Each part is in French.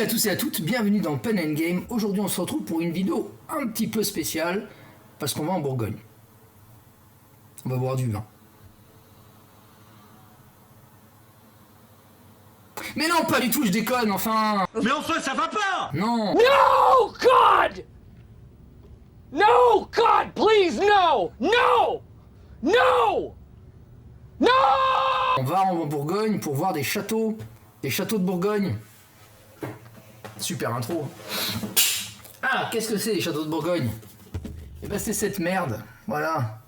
à tous et à toutes, bienvenue dans Pen & Game. Aujourd'hui on se retrouve pour une vidéo un petit peu spéciale parce qu'on va en Bourgogne. On va boire du vin. Mais non, pas du tout, je déconne, enfin. Mais enfin, ça va pas. Non. No, God! No, God, please, no! No! No! No! On va en Bourgogne pour voir des châteaux de Bourgogne. Super intro. Ah, qu'est-ce que c'est les châteaux de Bourgogne? Eh ben c'est cette merde, voilà.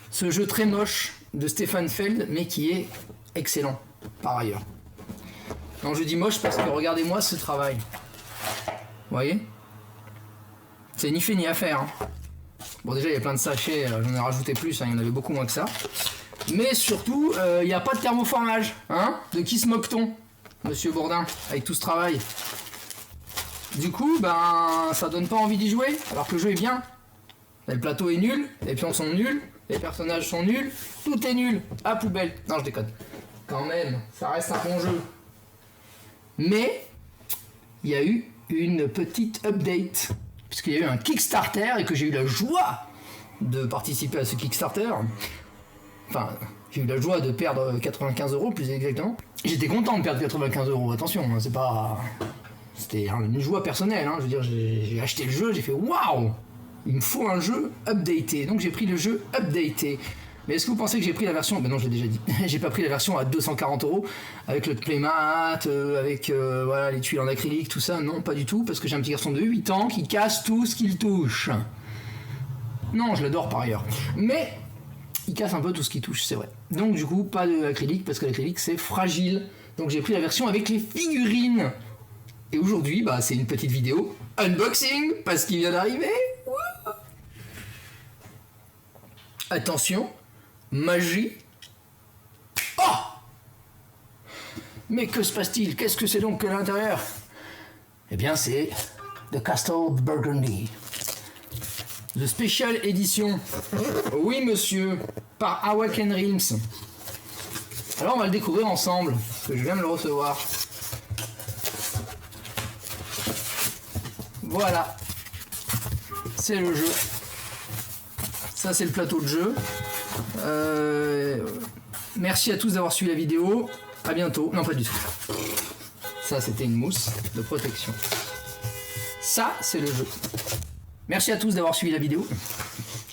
Ce jeu très moche de Stéphane Feld, mais qui est excellent, par ailleurs. Non, je dis moche parce que regardez-moi ce travail. Vous voyez? C'est ni fait ni à faire. Hein. Bon, déjà, il y a plein de sachets, j'en ai rajouté plus, hein, il y en avait beaucoup moins que ça. Mais surtout, il n'y a pas de thermoformage. Hein? De qui se moque-t-on, monsieur Bourdin, avec tout ce travail? Du coup, ben, ça donne pas envie d'y jouer, alors que le jeu est bien. Le plateau est nul, les pions sont nuls, les personnages sont nuls, tout est nul. À poubelle. Non, je déconne. Quand même, ça reste un bon jeu. Mais, il y a eu une petite update, puisqu'il y a eu un Kickstarter et que j'ai eu la joie de participer à ce Kickstarter. Enfin, j'ai eu la joie de perdre 95 € plus exactement. J'étais content de perdre 95 €, attention, hein, c'est pas... C'était une joie personnelle, hein. Je veux dire, j'ai acheté le jeu, j'ai fait waouh, il me faut un jeu updaté. Donc j'ai pris le jeu updaté. Mais est-ce que vous pensez que j'ai pris la version... Ben non, je l'ai déjà dit. J'ai pas pris la version à 240 € avec le playmat, avec voilà, les tuiles en acrylique, tout ça. Non, pas du tout, parce que j'ai un petit garçon de 8 ans qui casse tout ce qu'il touche. Non, je l'adore par ailleurs. Mais il casse un peu tout ce qu'il touche, c'est vrai. Donc du coup, pas de acrylique, parce que l'acrylique c'est fragile. Donc j'ai pris la version avec les figurines. Et aujourd'hui, bah, c'est une petite vidéo unboxing, parce qu'il vient d'arriver. Attention, magie. Oh! Mais que se passe-t-il? Qu'est-ce que c'est donc que l'intérieur? Eh bien, c'est The Castle of Burgundy. The Special Edition. Oui, monsieur, par Awaken Realms. Alors, on va le découvrir ensemble, parce que je viens de le recevoir. Voilà, c'est le jeu. Ça, c'est le plateau de jeu. Merci à tous d'avoir suivi la vidéo. À bientôt. Non, pas du tout. Ça, c'était une mousse de protection. Ça, c'est le jeu. Merci à tous d'avoir suivi la vidéo.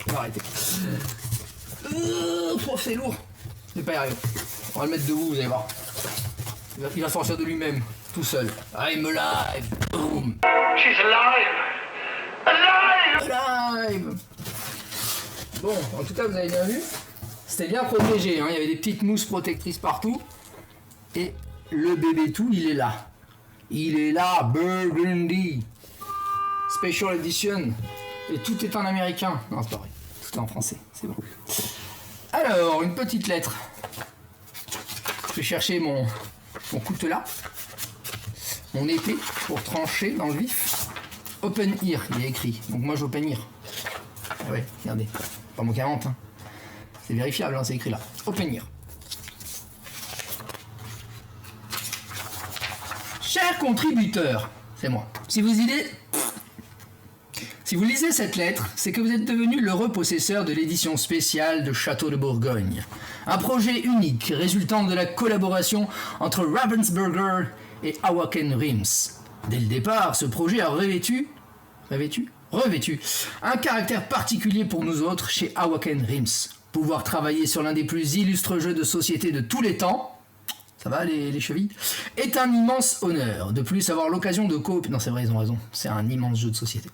On va arrêter. C'est lourd. Je vais pas y arriver. On va le mettre debout, vous allez voir. Il va sortir de lui-même, tout seul. I'm alive. Boom. She's alive! Alive! Live. Bon, en tout cas, vous avez bien vu, c'était bien protégé, hein. Il y avait des petites mousses protectrices partout. Et le bébé tout, il est là. Il est là, Burgundy. Special Edition. Et tout est en américain. Non, c'est pas vrai. Tout est en français, c'est bon. Alors, une petite lettre. Je vais chercher mon coutelas, mon épée, pour trancher dans le vif. Open Ear, il est écrit. Donc moi j'open Ear. Ah ouais, regardez. Pas mon 40. Hein. C'est vérifiable, hein, c'est écrit là. Open Ear. Chers contributeurs, c'est moi. Si vous lisez cette lettre, c'est que vous êtes devenu l'heureux possesseur de l'édition spéciale de Château de Bourgogne. Un projet unique résultant de la collaboration entre Ravensburger et Awaken Realms. Dès le départ, ce projet a revêtu un caractère particulier pour nous autres chez Awaken Realms. Pouvoir travailler sur l'un des plus illustres jeux de société de tous les temps, ça va les chevilles, est un immense honneur. De plus, avoir l'occasion de coop... Non, c'est vrai, ils ont raison, c'est un immense jeu de société.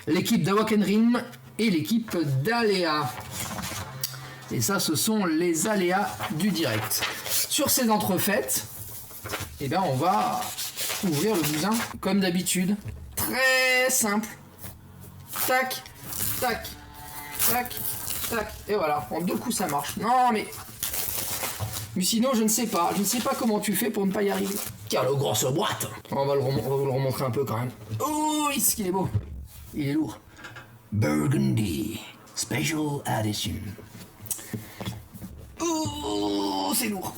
L'équipe d'Awaken Realms et l'équipe d'Aléa. Et ça, ce sont les aléas du direct. Sur ces entrefaites, eh bien, on va ouvrir le bousin comme d'habitude. Très simple. Tac, tac, tac, tac. Et voilà, en 2 coups, ça marche. Non, mais sinon, je ne sais pas. Je ne sais pas comment tu fais pour ne pas y arriver. Quelle grosse boîte. On va vous le remontrer un peu quand même. Oh, est-ce qu'il est beau. Il est lourd. Burgundy Special Edition. Oh, c'est lourd.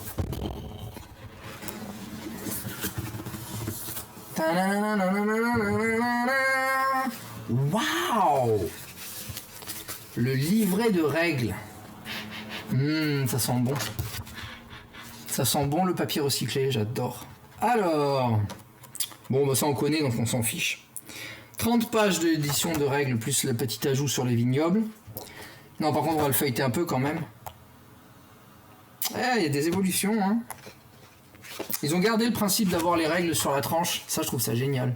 Waouh! Le livret de règles. Ça sent bon. Ça sent bon le papier recyclé, j'adore. Alors, bon, bah ça on connaît, donc on s'en fiche. 30 pages d'édition de règles, plus le petit ajout sur les vignobles. Non, par contre, on va le feuilleter un peu quand même. Il y a des évolutions, hein. Ils ont gardé le principe d'avoir les règles sur la tranche. Ça, je trouve ça génial.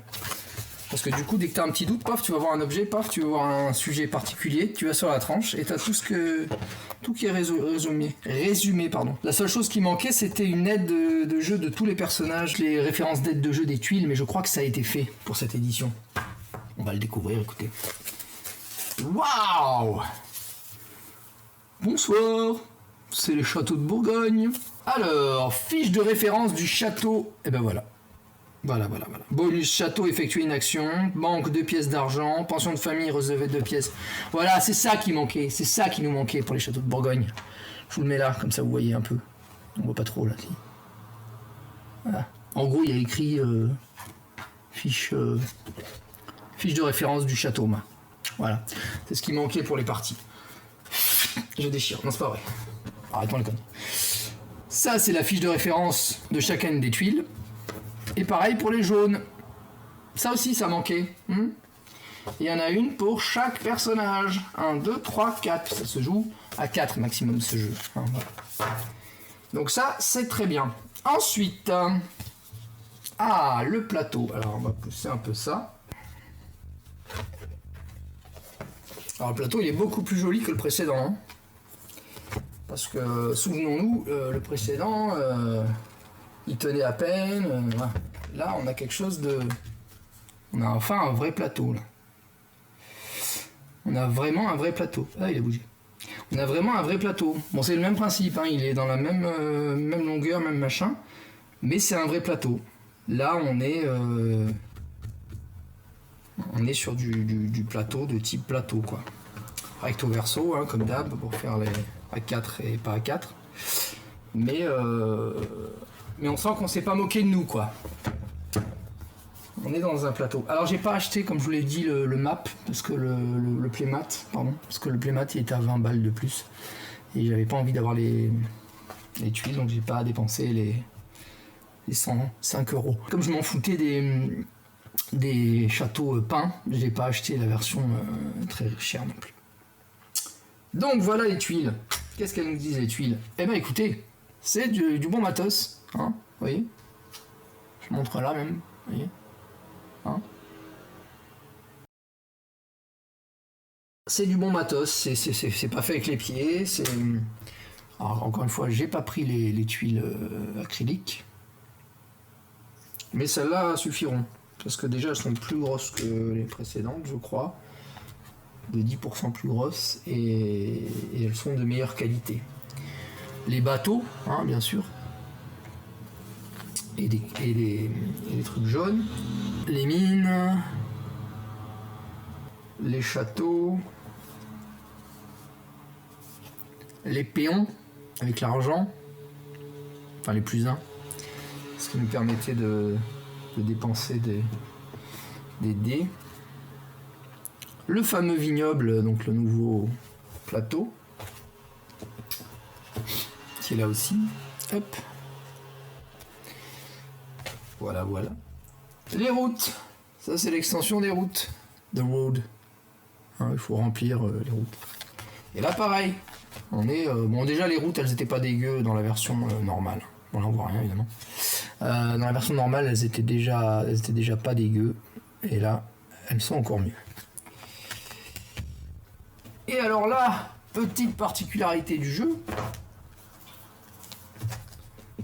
Parce que du coup, dès que tu as un petit doute, paf, tu vas voir un objet, paf, tu vas voir un sujet particulier, tu vas sur la tranche et tu as tout qui est résumé, pardon. La seule chose qui manquait, c'était une aide de jeu de tous les personnages, les références d'aide de jeu des tuiles, mais je crois que ça a été fait pour cette édition. On va le découvrir, écoutez. Waouh! Bonsoir, c'est les châteaux de Bourgogne. Alors, fiche de référence du château, et ben voilà. Voilà. Bonus château, effectuer une action, banque 2 pièces d'argent, pension de famille, relever 2 pièces. Voilà, c'est ça qui manquait, c'est ça qui nous manquait pour les châteaux de Bourgogne. Je vous le mets là, comme ça vous voyez un peu. On voit pas trop là, si. Voilà. En gros, il y a écrit fiche de référence du château. Voilà, c'est ce qui manquait pour les parties. Je déchire, non c'est pas vrai. Arrêtons les conneries. Ça, c'est la fiche de référence de chacune des tuiles. Et pareil pour les jaunes. Ça aussi, ça manquait. Il y en a une pour chaque personnage. 1, 2, 3, 4. Ça se joue à 4 maximum ce jeu. Voilà. Donc ça, c'est très bien. Ensuite, le plateau. Alors, on va pousser un peu ça. Alors, le plateau, il est beaucoup plus joli que le précédent. Hein. Parce que, souvenons-nous, le précédent... il tenait à peine. Là, on a quelque chose de... On a enfin un vrai plateau. Là. On a vraiment un vrai plateau. Ah, il a bougé. On a vraiment un vrai plateau. Bon, c'est le même principe. Hein. Il est dans la même longueur, même machin. Mais c'est un vrai plateau. Là, on est sur du plateau, de type plateau, quoi. Recto verso, hein, comme d'hab, pour faire les à 4 et pas à 4. Mais on sent qu'on s'est pas moqué de nous, quoi. On est dans un plateau. Alors j'ai pas acheté, comme je vous l'ai dit, le map, parce que le playmat, pardon, parce que le playmat il était à 20 balles de plus. Et j'avais pas envie d'avoir les tuiles, donc j'ai pas dépensé les 105 €. Comme je m'en foutais des châteaux peints, j'ai pas acheté la version très chère non plus. Donc voilà les tuiles. Qu'est-ce qu'elles nous disent les tuiles? Eh ben écoutez, c'est du bon matos, hein, vous voyez. Je montre là même, vous voyez. Hein, c'est du bon matos, c'est pas fait avec les pieds, c'est... Alors encore une fois, j'ai pas pris les tuiles acryliques. Mais celles-là suffiront. Parce que déjà elles sont plus grosses que les précédentes, je crois. De 10% plus grosses et elles sont de meilleure qualité. Les bateaux, hein, bien sûr. Et des trucs jaunes. Les mines. Les châteaux. Les péons avec l'argent. Enfin les plus 1. Ce qui nous permettait de dépenser des dés. Le fameux vignoble, donc le nouveau plateau, qui est là aussi. Hop. Voilà. Les routes. Ça, c'est l'extension des routes. The road. Hein, il faut remplir les routes. Et là, pareil. On est... bon, déjà, les routes, elles n'étaient pas dégueu dans la version normale. Bon, là, on voit rien, évidemment. Dans la version normale, elles étaient déjà pas dégueu. Et là, elles sont encore mieux. Et alors là, petite particularité du jeu,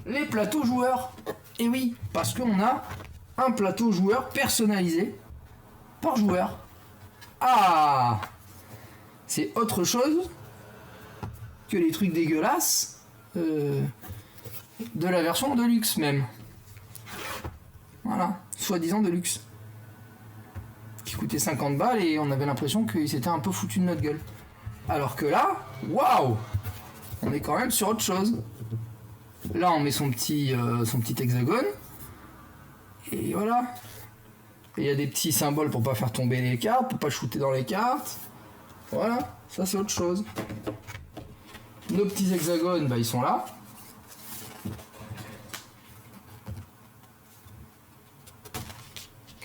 les plateaux joueurs. Et oui, parce qu'on a un plateau joueur personnalisé par joueur. Ah, c'est autre chose que les trucs dégueulasses de la version de luxe même. Voilà, soi-disant de luxe. Qui coûtait 50 balles et on avait l'impression qu'il s'était un peu foutu de notre gueule. Alors que là, waouh, on est quand même sur autre chose. Là, on met son petit hexagone. Et voilà. Et il y a des petits symboles pour pas faire tomber les cartes, pour pas shooter dans les cartes. Voilà, ça c'est autre chose. Nos petits hexagones, bah, ils sont là.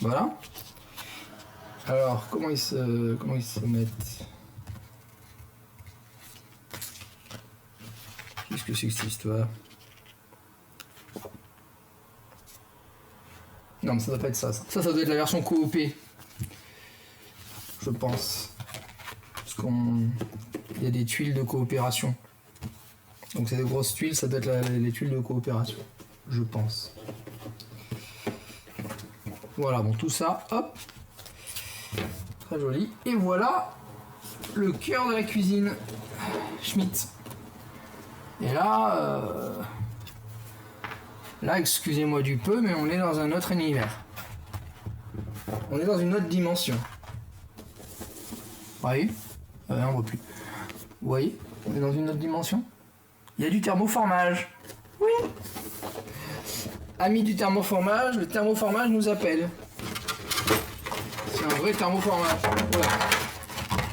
Voilà. Alors, comment ils se mettent? Qu'est-ce que c'est que cette histoire? Non, mais ça doit pas être ça. Ça doit être la version coopée. Je pense. Parce il y a des tuiles de coopération. Donc c'est des grosses tuiles, ça doit être les tuiles de coopération. Je pense. Voilà, bon, tout ça, hop. Très joli. Et voilà le cœur de la cuisine. Schmitt. Et là, excusez-moi du peu, mais on est dans un autre univers. On est dans une autre dimension. Vous voyez? On voit plus. Vous voyez? On est dans une autre dimension. Il y a du thermoformage. Oui. Amis du thermoformage, le thermoformage nous appelle. C'est un vrai thermoformage. Voilà.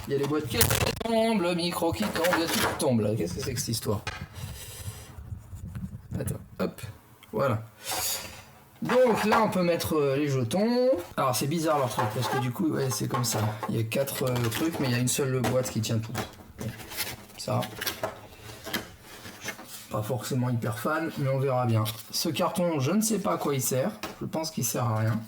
Il y a les boîtes qui tombent, le micro qui tombe, il y a tout qui tombe là. Qu'est-ce que c'est que cette histoire? Attends, hop, voilà. Donc là on peut mettre les jetons. Alors c'est bizarre leur truc parce que du coup ouais, c'est comme ça. Il y a 4 trucs mais il y a une seule boîte qui tient tout. Ça. Pas forcément hyper fan mais on verra bien. Ce carton je ne sais pas à quoi il sert. Je pense qu'il sert à rien.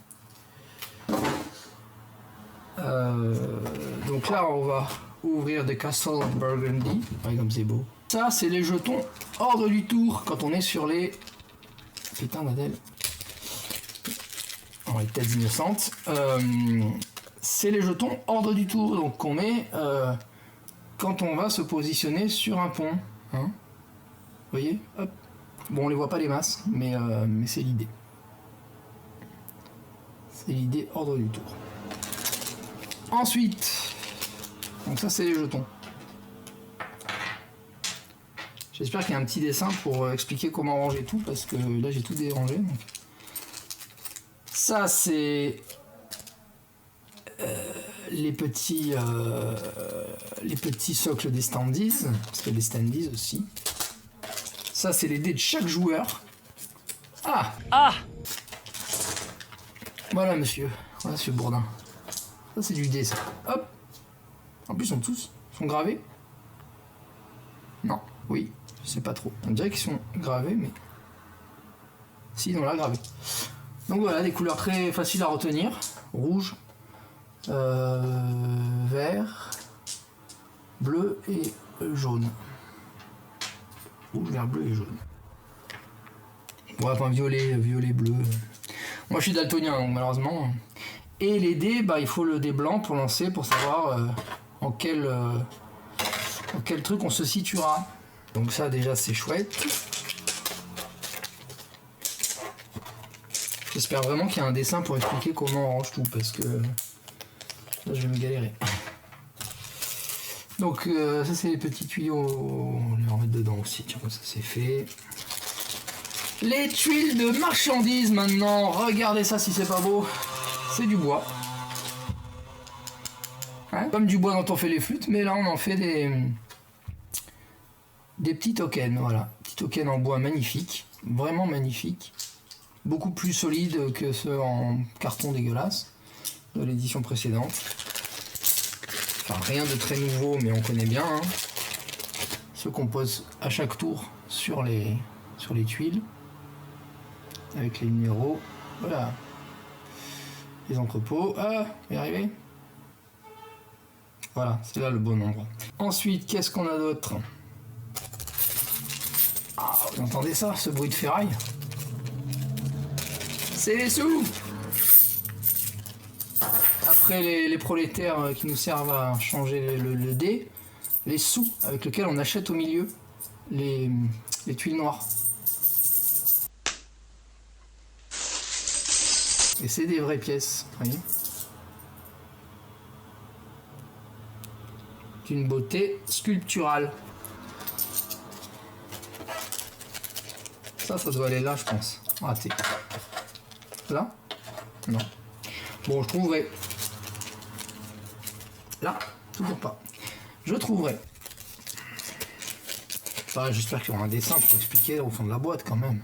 Donc là on va ouvrir des Castle Burgundy. Ouais, comme c'est beau. Ça c'est les jetons ordre du tour quand on est sur les... Putain d'Adèle. Oh, les têtes innocentes. C'est les jetons ordre du tour donc qu'on met quand on va se positionner sur un pont. Hein, vous voyez? Hop. Bon on les voit pas les masses mais c'est l'idée. C'est l'idée ordre du tour. Ensuite, donc ça c'est les jetons. J'espère qu'il y a un petit dessin pour expliquer comment ranger tout parce que là j'ai tout dérangé. Donc. Ça c'est les petits socles des standees, parce qu'il y a des standees aussi. Ça c'est les dés de chaque joueur. Ah. Voilà monsieur Bourdin. Ça c'est du dé ça. Hop. En plus ils sont gravés. Non, oui, je sais pas trop. On dirait qu'ils sont gravés mais... Si, ils ont l'air gravés. Donc voilà, des couleurs très faciles à retenir. Rouge, vert, bleu et jaune. Rouge, vert, bleu et jaune. Ouais, enfin violet, bleu. Moi je suis daltonien donc malheureusement. Et les dés, bah, il faut le dé blanc pour lancer, pour savoir en quel truc on se situera. Donc ça déjà c'est chouette. J'espère vraiment qu'il y a un dessin pour expliquer comment on range tout, parce que là je vais me galérer. Donc ça c'est les petits tuyaux, on les remettre dedans aussi, tiens, ça c'est fait. Les tuiles de marchandises maintenant, regardez ça si c'est pas beau. C'est du bois. Hein, comme du bois dont on fait les flûtes, mais là on en fait des petits tokens, voilà. Petits tokens en bois magnifiques, vraiment magnifiques. Beaucoup plus solides que ceux en carton dégueulasse de l'édition précédente. Enfin rien de très nouveau, mais on connaît bien. Hein. Ceux qu'on pose à chaque tour sur les tuiles. Avec les numéros. Voilà. Les entrepôts. Ah, on va y arriver. Voilà, c'est là le bon endroit. Ensuite, qu'est-ce qu'on a d'autre? Ah, vous entendez ça, ce bruit de ferraille? C'est les sous! Après les prolétaires qui nous servent à changer le dé, les sous avec lesquels on achète au milieu les tuiles noires. Et c'est des vraies pièces, vous voyez. D'une beauté sculpturale. Ça doit aller là, je pense. Raté. Là? Non. Bon, je trouverai. Là? Toujours pas. Je trouverai. Enfin, j'espère qu'il y aura un dessin pour expliquer au fond de la boîte quand même.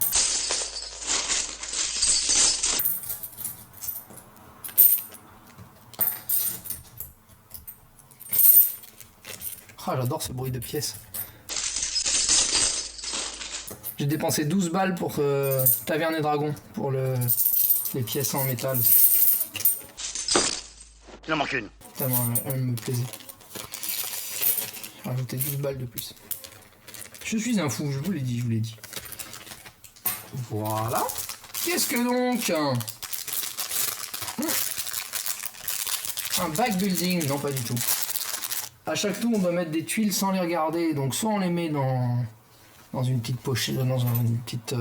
Ah, j'adore ce bruit de pièces. J'ai dépensé 12 balles pour Taverne et Dragon, pour les pièces en métal. Il en manque une. Tellement elle me plaisait. J'ai rajouté 12 balles de plus. Je suis un fou, je vous l'ai dit, Voilà. Qu'est-ce que donc un back building? Non, pas du tout. À chaque tour, on doit mettre des tuiles sans les regarder. Donc, soit on les met dans une petite pochette, dans une petite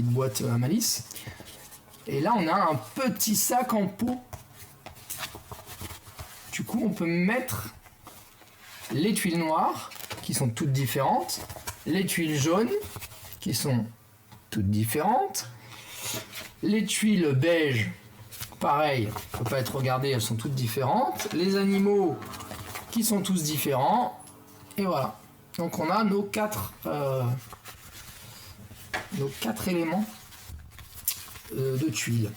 boîte à malice. Et là, on a un petit sac en pot. Du coup, on peut mettre les tuiles noires, qui sont toutes différentes, les tuiles jaunes, qui sont toutes différentes, les tuiles beige, pareil, ne peut pas être regardé, elles sont toutes différentes, les animaux, qui sont tous différents, et voilà. Donc on a nos quatre éléments de tuiles,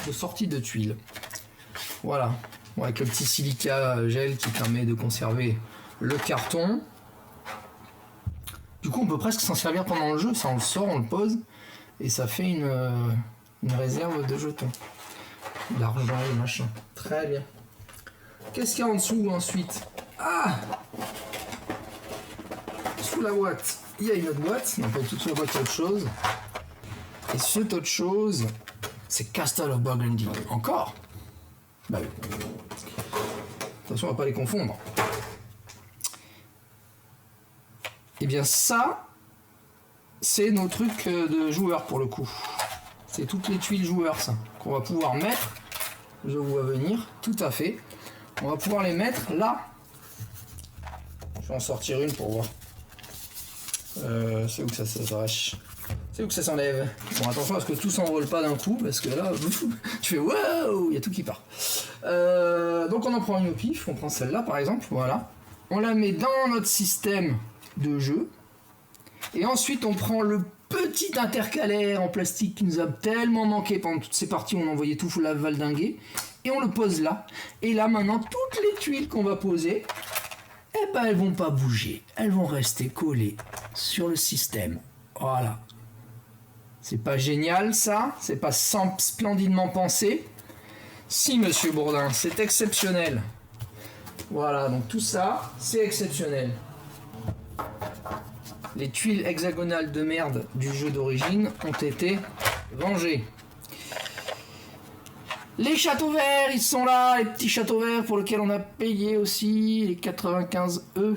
de sortie de tuiles. Voilà, bon, avec le petit silica gel qui permet de conserver le carton. Du coup on peut presque s'en servir pendant le jeu, ça on le sort, on le pose, et ça fait une réserve de jetons. D'argent et machin. Très bien. Qu'est-ce qu'il y a en dessous ensuite? Ah, sous la boîte, il y a une autre boîte. Non, pas tout sous la boîte, il y a autre chose. Et cette autre chose, c'est Castle of Burgundy. Encore? Bah oui. Attention, on va pas les confondre. Et bien ça, c'est nos trucs de joueurs pour le coup. C'est toutes les tuiles joueurs, ça, qu'on va pouvoir mettre. Je vois venir, tout à fait. On va pouvoir les mettre là. Je vais en sortir une pour voir. C'est où que ça s'arrache. C'est où que ça s'enlève. Bon, attention à ce que tout s'envole pas d'un coup, parce que là, tu fais waouh, il y a tout qui part. Donc on en prend une au pif, on prend celle-là par exemple, voilà. On la met dans notre système de jeu. Et ensuite on prend le petit intercalaire en plastique qui nous a tellement manqué pendant toutes ces parties où on envoyait tout la valdinguer. Et on le pose là. Et là maintenant, toutes les tuiles qu'on va poser, eh ben elles vont pas bouger. Elles vont rester collées sur le système. Voilà. C'est pas génial ça? C'est pas splendidement pensé? Si, monsieur Bourdin, c'est exceptionnel. Voilà, donc tout ça, c'est exceptionnel. Les tuiles hexagonales de merde du jeu d'origine ont été vengées. Les châteaux verts, ils sont là, les petits châteaux verts pour lesquels on a payé aussi les 95 E.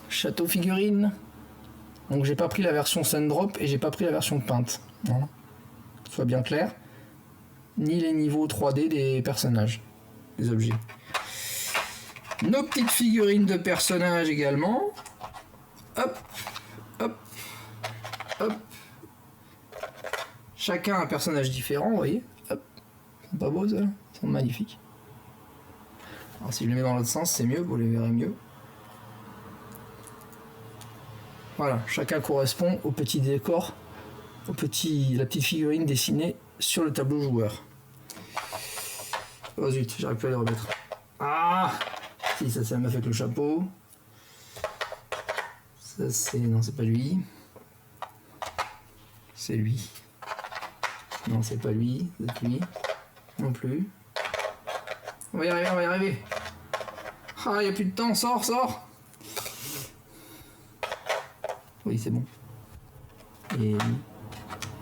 Château figurine. Donc j'ai pas pris la version Sundrop et j'ai pas pris la version peinte. Voilà. Soit bien clair. Ni les niveaux 3D des personnages, des objets. Nos petites figurines de personnages également. Hop, hop, hop. Chacun un personnage différent, vous voyez. Hop. C'est pas beau ça? Ils sont magnifiques. Alors si je les mets dans l'autre sens, c'est mieux, vous les verrez mieux. Voilà, chacun correspond au petit décor, la petite figurine dessinée sur le tableau joueur. Oh zut, j'arrive plus à les remettre. Ah, si, ça m'a fait avec le chapeau. Ça c'est... non, c'est pas lui. C'est lui. Non, c'est pas lui, c'est lui. Non plus. On va y arriver, on va y arriver. Ah, il n'y a plus de temps, sors, sors. Oui, c'est bon. Et lui.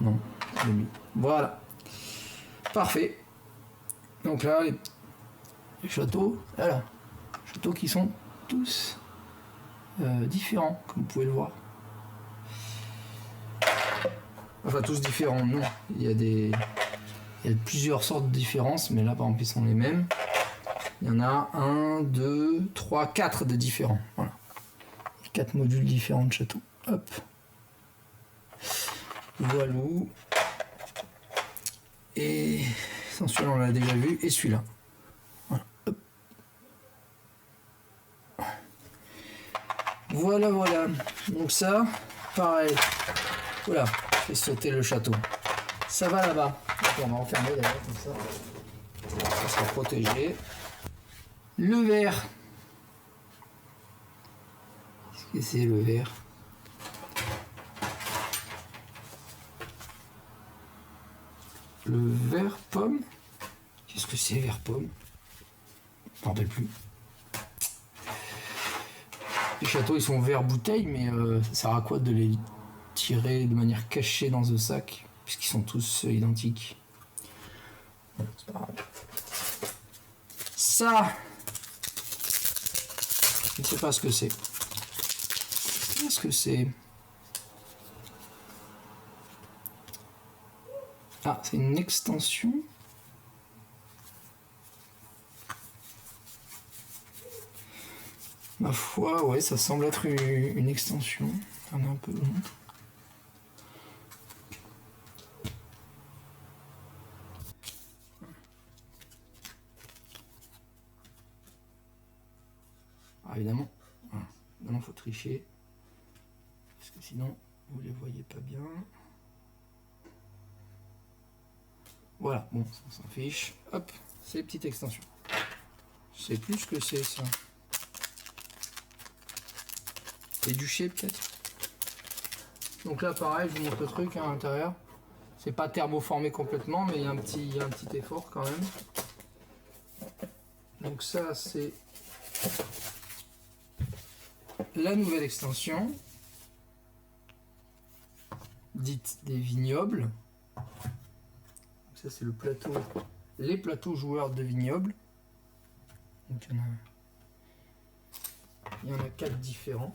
Non, c'est lui. Voilà. Parfait. Donc là, les châteaux, voilà. Châteaux qui sont tous différents, comme vous pouvez le voir. Enfin, tous différents, non. Il y a plusieurs sortes de différences, mais là, par exemple, ils sont les mêmes. Il y en a 1, 2, 3, 4 de différents. Voilà. 4 modules différents de châteaux. Hop. Voilou. Et sans celui-là, on l'a déjà vu. Et celui-là. Voilà. Hop. Voilà, voilà. Donc ça, pareil. Voilà, je vais sauter le château. Ça va là-bas. On va enfermer d'ailleurs comme ça. Ça sera protégé. Le verre. Qu'est-ce que c'est le verre? Le verre pomme. Qu'est-ce que c'est verre pomme? Je m'en rappelle plus. Les châteaux ils sont verts bouteille, mais ça sert à quoi de les tirer de manière cachée dans un sac, puisqu'ils sont tous identiques? Bon, c'est pas grave. Ça, je ne sais pas ce que c'est. Qu'est-ce que c'est? Ah, c'est une extension. Ma foi, ouais, ça semble être une extension. On est un peu long. Ah, évidemment, voilà. Évidemment, faut tricher. Parce que sinon, vous les voyez pas bien. Voilà, bon, on s'en fiche. Hop, c'est petite extension. Je sais plus ce que c'est ça. C'est du chez peut-être. Donc là pareil, je vous montre le truc à l'intérieur. C'est pas thermoformé complètement, mais il y a un petit effort quand même. Donc ça c'est la nouvelle extension, dite des vignobles. Donc ça c'est le plateau, les plateaux joueurs de vignobles. Donc il y en a 4 différents.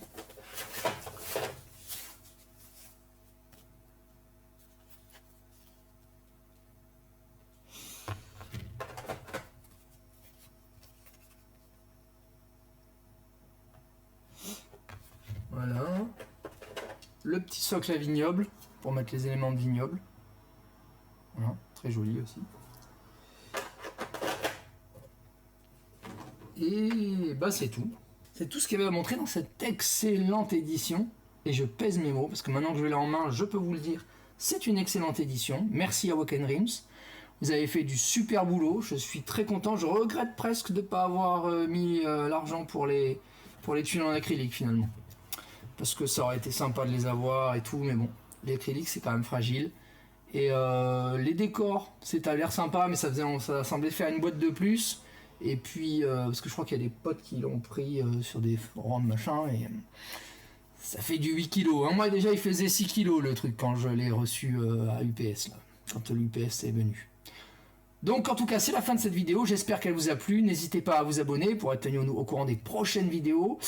Voilà. Le petit socle à vignoble pour mettre les éléments de vignoble. Voilà, très joli aussi. Et bah c'est tout. C'est tout ce qu'il y avait à montrer dans cette excellente édition. Et je pèse mes mots, parce que maintenant que je l'ai en main, je peux vous le dire, c'est une excellente édition. Merci à Awaken Realms. Vous avez fait du super boulot, je suis très content. Je regrette presque de ne pas avoir mis l'argent pour les tuiles en acrylique finalement. Parce que ça aurait été sympa de les avoir et tout, mais bon, l'acrylique c'est quand même fragile. Et les décors, ça a l'air sympa, mais ça semblait faire une boîte de plus. Et puis, parce que je crois qu'il y a des potes qui l'ont pris sur des forums machin, et ça fait du 8 kg. Hein. Moi déjà il faisait 6 kg le truc quand je l'ai reçu à UPS, là, quand l'UPS est venu. Donc en tout cas c'est la fin de cette vidéo, j'espère qu'elle vous a plu. N'hésitez pas à vous abonner pour être tenu au courant des prochaines vidéos.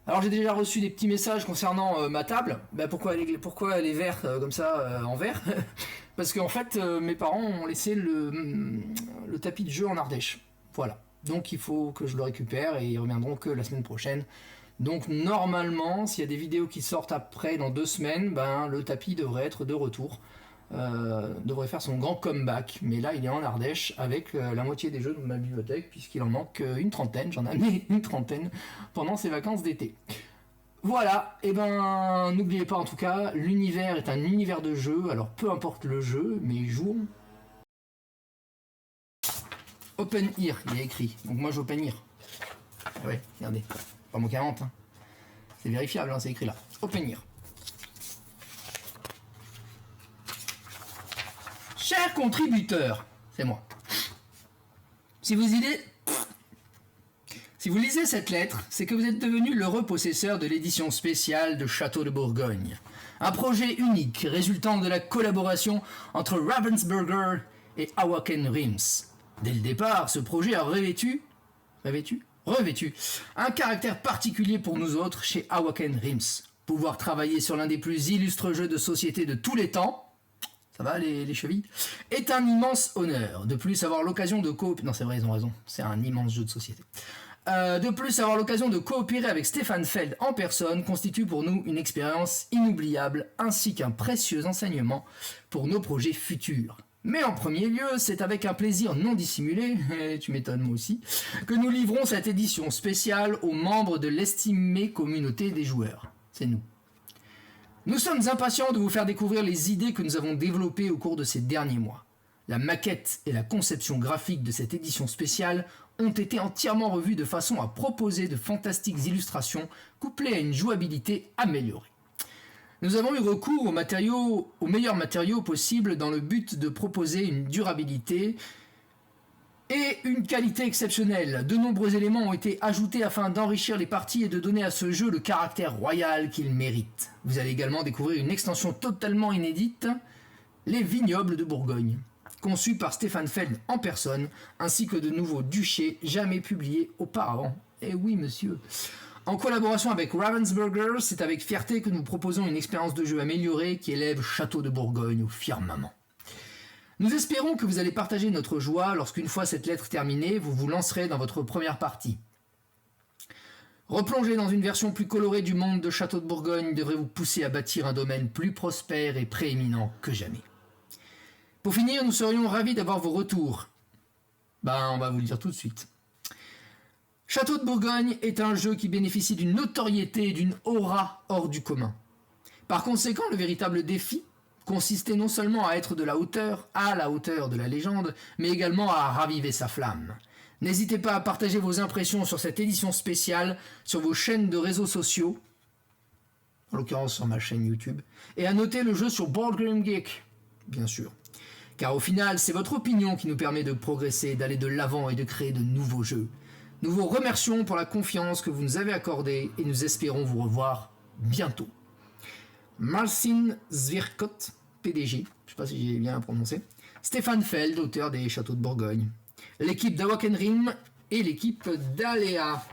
Alors j'ai déjà reçu des petits messages concernant ma table. Ben, pourquoi elle est verte comme ça en vert? Parce qu'en fait mes parents ont laissé le tapis de jeu en Ardèche. Voilà. Donc il faut que je le récupère et ils reviendront que la semaine prochaine. Donc normalement, s'il y a des vidéos qui sortent après dans 2 semaines, ben, le tapis devrait être de retour. Devrait faire son grand comeback. Mais là il est en Ardèche avec la moitié des jeux de ma bibliothèque, puisqu'il en manque une trentaine. J'en ai amené une trentaine pendant ces vacances d'été. Voilà, et ben n'oubliez pas en tout cas, l'univers est un univers de jeu, alors peu importe le jeu, mais jouons. Open Ear, il y a écrit. Donc moi j'open Ear. Ouais, regardez. Pas moi qui invente. Hein. C'est vérifiable, hein, c'est écrit là. Open Ear. Chers contributeurs, c'est moi. Si vous lisez cette lettre, c'est que vous êtes devenu l'heureux possesseur de l'édition spéciale de Château de Bourgogne. Un projet unique résultant de la collaboration entre Ravensburger et Awaken Realms. Dès le départ, ce projet a revêtu un caractère particulier pour nous autres chez Awaken Realms. Pouvoir travailler sur l'un des plus illustres jeux de société de tous les temps, ça va les chevilles, est un immense honneur. De plus, avoir l'occasion de coop... Non, c'est vrai, ils ont raison, c'est un immense jeu de société. De plus, avoir l'occasion de coopérer avec Stéphane Feld en personne constitue pour nous une expérience inoubliable ainsi qu'un précieux enseignement pour nos projets futurs. Mais en premier lieu, c'est avec un plaisir non dissimulé, et tu m'étonnes moi aussi, que nous livrons cette édition spéciale aux membres de l'estimée communauté des joueurs. C'est nous. Nous sommes impatients de vous faire découvrir les idées que nous avons développées au cours de ces derniers mois. La maquette et la conception graphique de cette édition spéciale ont été entièrement revues de façon à proposer de fantastiques illustrations couplées à une jouabilité améliorée. Nous avons eu recours aux meilleurs matériaux possibles dans le but de proposer une durabilité et une qualité exceptionnelle. De nombreux éléments ont été ajoutés afin d'enrichir les parties et de donner à ce jeu le caractère royal qu'il mérite. Vous allez également découvrir une extension totalement inédite, les Vignobles de Bourgogne, conçue par Stéphane Feld en personne, ainsi que de nouveaux duchés jamais publiés auparavant. Eh oui, monsieur. En collaboration avec Ravensburger, c'est avec fierté que nous proposons une expérience de jeu améliorée qui élève Château de Bourgogne au firmament. Nous espérons que vous allez partager notre joie lorsqu'une fois cette lettre terminée, vous vous lancerez dans votre première partie. Replonger dans une version plus colorée du monde de Château de Bourgogne devrait vous pousser à bâtir un domaine plus prospère et prééminent que jamais. Pour finir, nous serions ravis d'avoir vos retours. On va vous le dire tout de suite. Château de Bourgogne est un jeu qui bénéficie d'une notoriété et d'une aura hors du commun. Par conséquent, le véritable défi consistait non seulement à être à la hauteur de la légende, mais également à raviver sa flamme. N'hésitez pas à partager vos impressions sur cette édition spéciale sur vos chaînes de réseaux sociaux, en l'occurrence sur ma chaîne YouTube, et à noter le jeu sur Board Game Geek, bien sûr. Car au final, c'est votre opinion qui nous permet de progresser, d'aller de l'avant et de créer de nouveaux jeux. Nous vous remercions pour la confiance que vous nous avez accordée et nous espérons vous revoir bientôt. Marcin Zwierkot, PDG, je ne sais pas si j'ai bien prononcé, Stéphane Feld, auteur des Châteaux de Bourgogne, l'équipe d'Awakenrim et l'équipe d'Aléa.